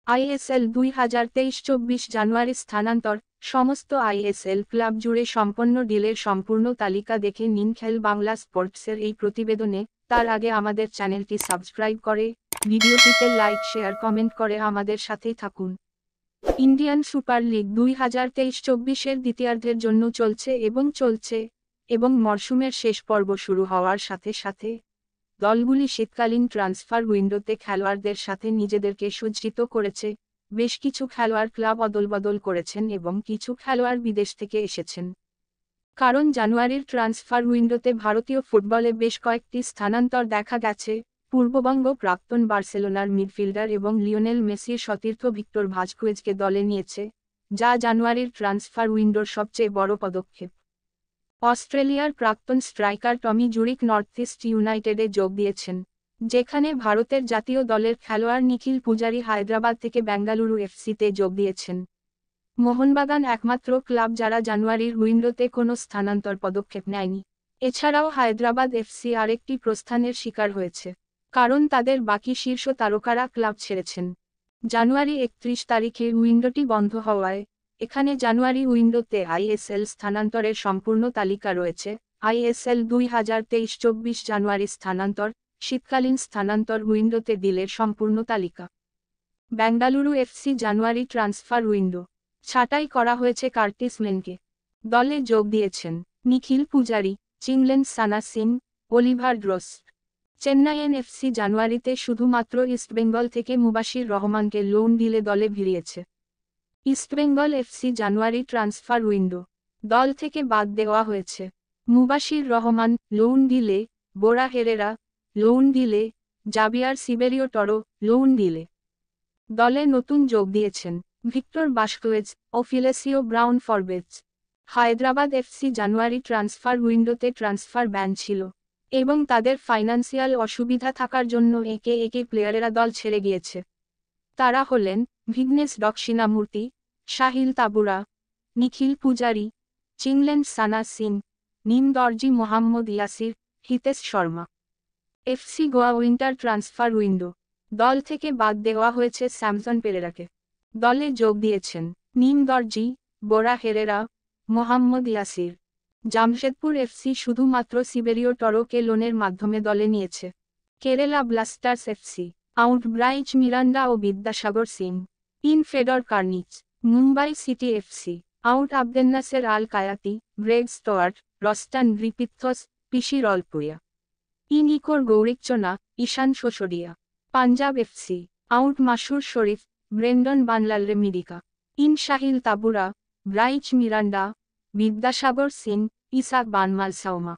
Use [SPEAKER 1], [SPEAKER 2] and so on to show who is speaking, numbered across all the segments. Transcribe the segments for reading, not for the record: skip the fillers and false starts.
[SPEAKER 1] ISL 2023-24 জানুয়ারি স্থানান্তর। সমস্ত ISL club জুড়ে সম্পন্ন ডিলের সম্পূর্ণ তালিকা দেখে নিন খেল বাংলা স্পোর্টসের এই প্রতিবেদনে। তার আগে আমাদের চ্যানেলটি সাবস্ক্রাইব করে, ভিডিওটিতে লাইক শেয়ার কমেন্ট করে আমাদের সাথেই থাকুন। ইন্ডিয়ান সুপার লিগ 2023-24-এর দ্বিতীয়ার্ধের জন্য চলছে এবং মরশুমের শেষ পর্ব শুরু হওয়ার সাথে সাথে দলগুলি শীতকালীন ট্রান্সফার উইন্ডোতে খেলোয়াড়দের সাথে নিজেদেরকে সজ্জিত করেছে। বেশ কিছু খেলোয়াড় ক্লাব অদলবদল করেছেন এবং কিছু খেলোয়াড় বিদেশ থেকে এসেছেন। কারণ জানুয়ারির ট্রান্সফার উইন্ডোতে ভারতীয় ফুটবলে বেশ কয়েকটি স্থানান্তর দেখা গেছে। পূর্ববঙ্গ প্রাক্তন বার্সেলোনার মিডফিল্ডার এবং লিওনেল মেসির সতীর্থ ভিক্টর ভাজকুয়েজকে দলে নিয়েছে, যা জানুয়ারির ট্রান্সফার উইন্ডোর সবচেয়ে বড় পদক্ষেপ। অস্ট্রেলিয়ার প্রাক্তন স্ট্রাইকার টমি জুরিক নর্থ ইস্ট ইউনাইটেডে যোগ দিয়েছেন, যেখানে ভারতের জাতীয় দলের খেলোয়াড় নিখিল পূজারি হায়দ্রাবাদ থেকে বেঙ্গালুরু এফসিতে যোগ দিয়েছেন। মোহনবাগান একমাত্র ক্লাব যারা জানুয়ারির উইন্ডোতে কোনো স্থানান্তর পদক্ষেপ নেয়নি। এছাড়াও হায়দ্রাবাদ এফসি আরেকটি প্রস্থানের শিকার হয়েছে, কারণ তাদের বাকি শীর্ষ তারকারা ক্লাব ছেড়েছেন। জানুয়ারি 31 তারিখে উইন্ডোটি বন্ধ হওয়ায় এখানে জানুয়ারি উইন্ডোতে আইএসএল স্থানান্তরের সম্পূর্ণ তালিকা রয়েছে। আইএসএল 2023-24 জানুয়ারি স্থানান্তর। শীতকালীন স্থানান্তর উইন্ডোতে ডিলের সম্পূর্ণ তালিকা। বেঙ্গালুরু এফসি জানুয়ারি ট্রান্সফার উইন্ডো। ছাঁটাই করা হয়েছে কার্টিস লেনকে। দলে যোগ দিয়েছেন Nikhil Poojary, Chinglensana Singh, Oliver Drost. Chennaiyin FC জানুয়ারিতে শুধুমাত্র ইস্টবেঙ্গল থেকে মুবাশির রহমানকে লোন ডিলে দলে ভিড়িয়েছে। ইস্টবেঙ্গল এফসি জানুয়ারি ট্রান্সফার উইন্ডো। দল থেকে বাদ দেওয়া হয়েছে মুবাশির রহমান লোন ডিলে, বোরা হেরেরা লোন ডিলে, জাবিয়ার সিবেরিও টরো লোন ডিলে। দলে নতুন যোগ দিয়েছেন ভিক্টর ভাজকুয়েজ ও Felicio Brown Forbes. Hyderabad FC জানুয়ারি ট্রান্সফার উইন্ডোতে ট্রান্সফার ব্যান ছিল এবং তাদের ফাইন্যান্সিয়াল অসুবিধা থাকার জন্য একে প্লেয়ারেরা দল ছেড়ে গিয়েছে। তারা হলেন ভিঘ্নেশ দক্ষিণামূর্তি, সাহিল তাবুরা, নিখিল পূজারি, চিংলেন সানা সিং, নিম দর্জি, Mohammad Yasir, Hitesh Sharma. FC Goa winter transfer window. দল থেকে বাদ দেওয়া হয়েছে স্যামসন পেরেরাকে। দলে যোগ দিয়েছেন Nim Dorjee, Borja Herrera, Mohammad Yasir. Jamshedpur FC শুধুমাত্র সিবেরিও টরোকে লোনের মাধ্যমে দলে নিয়েছে। Kerala Blasters FC out Bryce Miranda ও Vidyasagar Singh. In Fedor Cernych. Mumbai city FC out Abdenasser El Khayati, Greg Stewart, Rostyn Griffiths, পিশির অলপুরিয়া। ইন ইকোর গৌরিকচনা, ঈশান শোসরিয়া। Punjab FC out Mashoor Shereef, Brandon Vanlalremdika. In Sahil Tavora, Bryce Miranda, Vidyasagar Singh, Isak Vanmalsawma.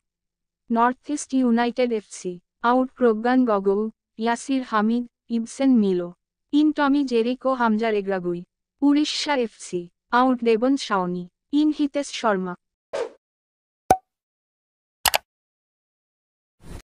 [SPEAKER 1] North East United FC out Pragyan Gogoi, Yasir Hamid, Ibson Melo. In Tomi Juric ও Hamza Regragui. Odisha FC out দেবন শাওনি। In Hitesh Sharma.